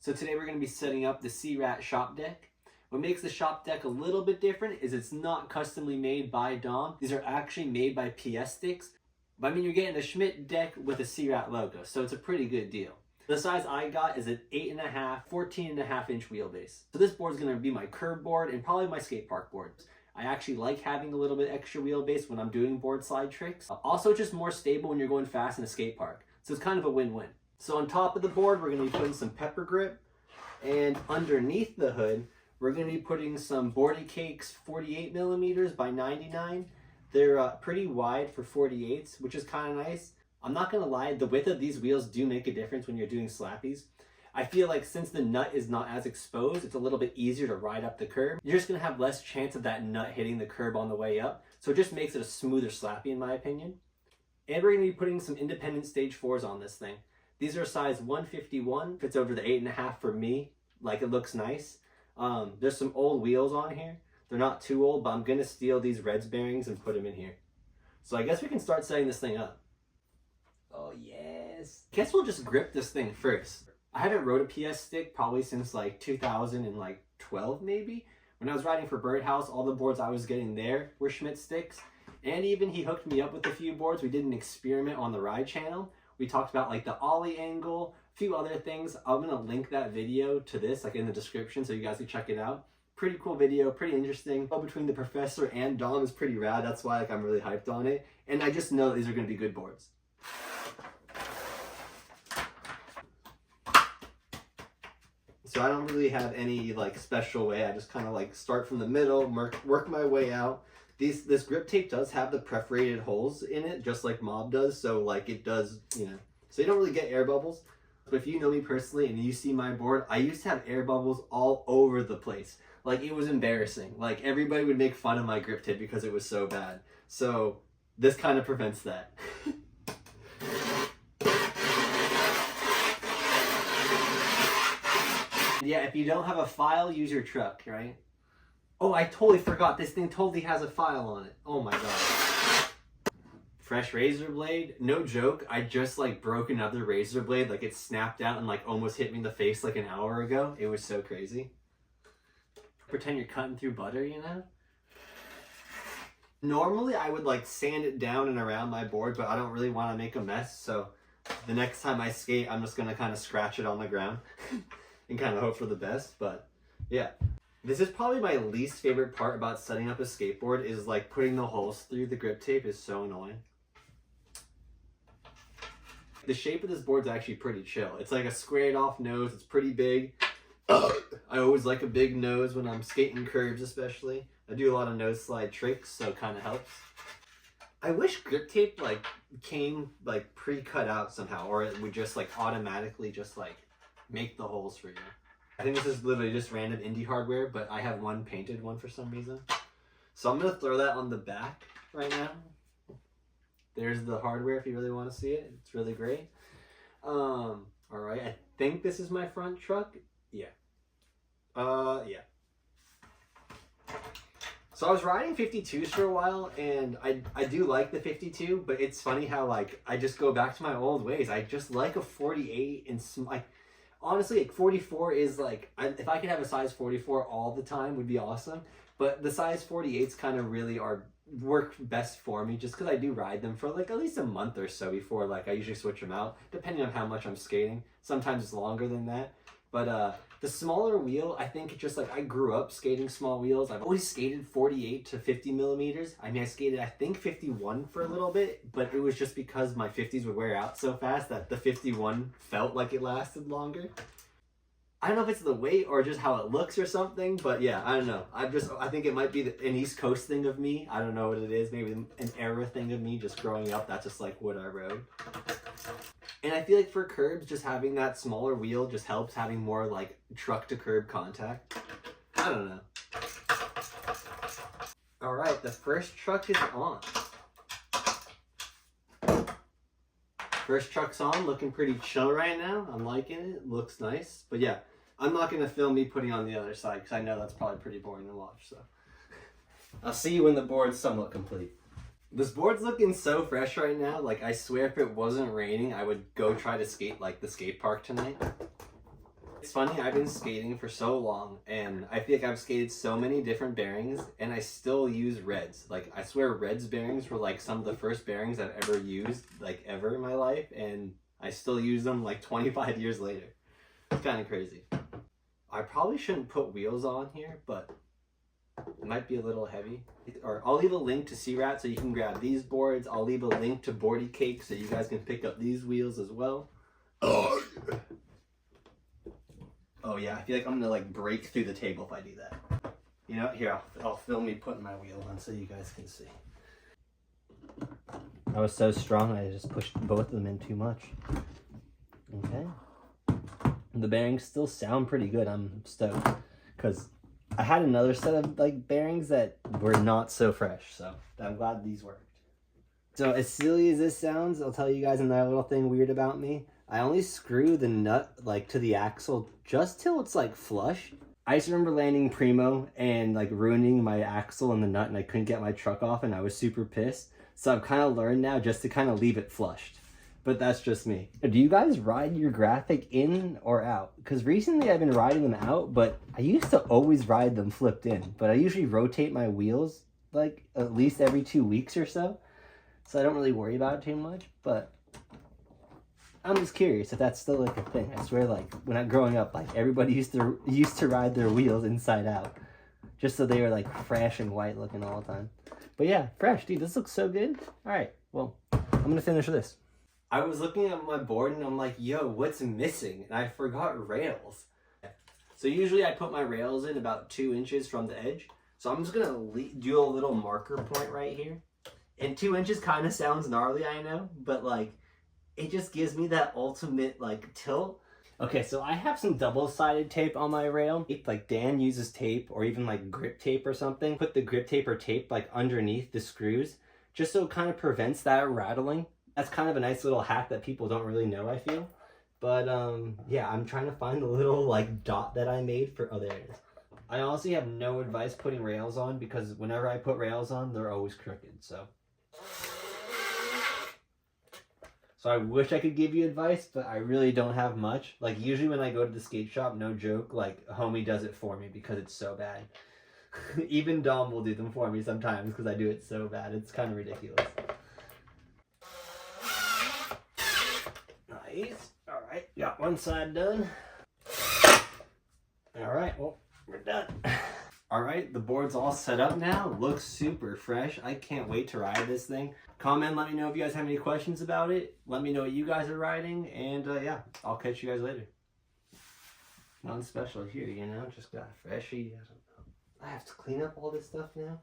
So today we're going to be setting up the Searat shop deck. What makes the shop deck a little bit different is it's not customly made by Dom. These are actually made by PS Sticks. But I mean, you're getting a Schmidt deck with a Searat logo, so it's a pretty good deal. The size I got is an 8.5, 14.5 inch wheelbase. So this board is going to be my curb board and probably my skate park board. I actually like having a little bit extra wheelbase when I'm doing board slide tricks. Also, it's just more stable when you're going fast in a skate park. So it's kind of a win-win. So on top of the board, we're going to be putting some pepper grip. And underneath the hood, we're going to be putting some Boardy Cakes 48 millimeters by 99. They're pretty wide for 48s, which is kind of nice. I'm not going to lie, the width of these wheels do make a difference when you're doing slappies. I feel like since the nut is not as exposed, it's a little bit easier to ride up the curb. You're just going to have less chance of that nut hitting the curb on the way up. So it just makes it a smoother slappy in my opinion. And we're going to be putting some independent stage 4s on this thing. These are size 151, fits over the 8.5 for me, like it looks nice. There's some old wheels on here. They're not too old, but I'm going to steal these Reds bearings and put them in here. So I guess we can start setting this thing up. Oh yes. Guess we'll just grip this thing first. I haven't rode a PS stick probably since like 2012 maybe. When I was riding for Birdhouse, all the boards I was getting there were Schmidt sticks. And even he hooked me up with a few boards. We did an experiment on the ride channel. We talked about like the ollie angle, a few other things. I'm going to link that video to this like in the description so you guys can check it out. Pretty cool video, pretty interesting. All between the professor and Dom is pretty rad. That's why like I'm really hyped on it. And I just know these are going to be good boards. So I don't really have any like special way. I just kind of like start from the middle, work my way out. This grip tape does have the perforated holes in it, just like Mob does. So like it does, you know, so you don't really get air bubbles. But if you know me personally and you see my board, I used to have air bubbles all over the place. Like it was embarrassing. Like everybody would make fun of my grip tape because it was so bad. So this kind of prevents that. Yeah, if you don't have a file, use your truck, right? Oh, I totally forgot. This thing totally has a file on it. Oh my god. Fresh razor blade. No joke. I just like broke another razor blade. Like it snapped out and like almost hit me in the face like an hour ago. It was so crazy. Pretend you're cutting through butter, you know? Normally I would like sand it down and around my board, but I don't really want to make a mess. So the next time I skate, I'm just going to kind of scratch it on the ground and kind of hope for the best. But yeah. This is probably my least favorite part about setting up a skateboard is like putting the holes through the grip tape is so annoying. The shape of this board is actually pretty chill. It's like a squared off nose. It's pretty big. I always like a big nose when I'm skating curbs especially. I do a lot of nose slide tricks, so it kind of helps. I wish grip tape like came like pre-cut out somehow, or it would just like automatically just like make the holes for you. I think this is literally just random indie hardware, but I have one painted one for some reason. So I'm going to throw that on the back right now. There's the hardware if you really want to see it. It's really great. All right, I think this is my front truck. Yeah. Yeah. So I was riding 52s for a while, and I do like the 52, but it's funny how like I just go back to my old ways. I just like a 48 and like honestly, like 44 is like, if I could have a size 44 all the time would be awesome. But the size 48s kind of really work best for me just because I do ride them for like at least a month or so before like I usually switch them out, depending on how much I'm skating. Sometimes it's longer than that. But the smaller wheel, I think it just like I grew up skating small wheels. I've always skated 48 to 50 millimeters. I mean, I skated, I think 51 for a little bit, but it was just because my 50s would wear out so fast that the 51 felt like it lasted longer. I don't know if it's the weight or just how it looks or something, but yeah, I don't know. I think it might be an East Coast thing of me. I don't know what it is. Maybe an era thing of me just growing up. That's just like what I rode. And I feel like for curbs, just having that smaller wheel just helps having more like truck to curb contact. I don't know. All right, the first truck is on. First truck's on, looking pretty chill right now. I'm liking it, looks nice. But yeah, I'm not gonna film me putting on the other side because I know that's probably pretty boring to watch, so. I'll see you when the board's somewhat complete. This board's looking so fresh right now. Like, I swear if it wasn't raining, I would go try to skate like the skate park tonight. It's funny, I've been skating for so long, and I feel like I've skated so many different bearings, and I still use Reds. Like, I swear Reds bearings were like some of the first bearings I've ever used, like ever in my life, and I still use them like 25 years later. It's kind of crazy. I probably shouldn't put wheels on here, but it might be a little heavy. Or I'll leave a link to Searat so you can grab these boards. I'll leave a link to Boardy Cake so you guys can pick up these wheels as well. Oh yeah, I feel like I'm gonna like break through the table if I do that. You know, here, I'll film me putting my wheel on so you guys can see. I was so strong, I just pushed both of them in too much. Okay. The bearings still sound pretty good. I'm stoked because I had another set of like bearings that were not so fresh, so I'm glad these worked. So as silly as this sounds, I'll tell you guys another little thing weird about me. I only screw the nut like to the axle just till it's like flush. I just remember landing primo and like ruining my axle and the nut, and I couldn't get my truck off, and I was super pissed. So I've kind of learned now just to kind of leave it flushed. But that's just me. Do you guys ride your graphic in or out? Because recently I've been riding them out, but I used to always ride them flipped in. But I usually rotate my wheels like at least every 2 weeks or so. So I don't really worry about it too much. But I'm just curious if that's still like a thing. I swear, like when I'm growing up, like everybody used to ride their wheels inside out. Just so they were like fresh and white looking all the time. But yeah, fresh, dude, this looks so good. All right, well, I'm gonna finish this. I was looking at my board and I'm like, yo, what's missing? And I forgot rails. So usually I put my rails in about 2 inches from the edge. So I'm just gonna do a little marker point right here. And 2 inches kind of sounds gnarly, I know, but like, it just gives me that ultimate like tilt. Okay, so I have some double-sided tape on my rail. Like Dan uses tape or even like grip tape or something. Put the grip tape or tape like underneath the screws, just so it kind of prevents that rattling. That's kind of a nice little hack that people don't really know, I feel. But yeah, I'm trying to find the little like dot that I made for, oh, there it is. I honestly have no advice putting rails on because whenever I put rails on, they're always crooked, so. So I wish I could give you advice, but I really don't have much. Like usually when I go to the skate shop, no joke, like a homie does it for me because it's so bad. Even Dom will do them for me sometimes because I do it so bad. It's kind of ridiculous. Nice. All right, got one side done. All right, well, we're done. All right, the board's all set up now. Looks super fresh. I can't wait to ride this thing. Comment, let me know if you guys have any questions about it. Let me know what you guys are riding, and yeah, I'll catch you guys later. Nothing special here, you know, just got a freshie. I have to clean up all this stuff now.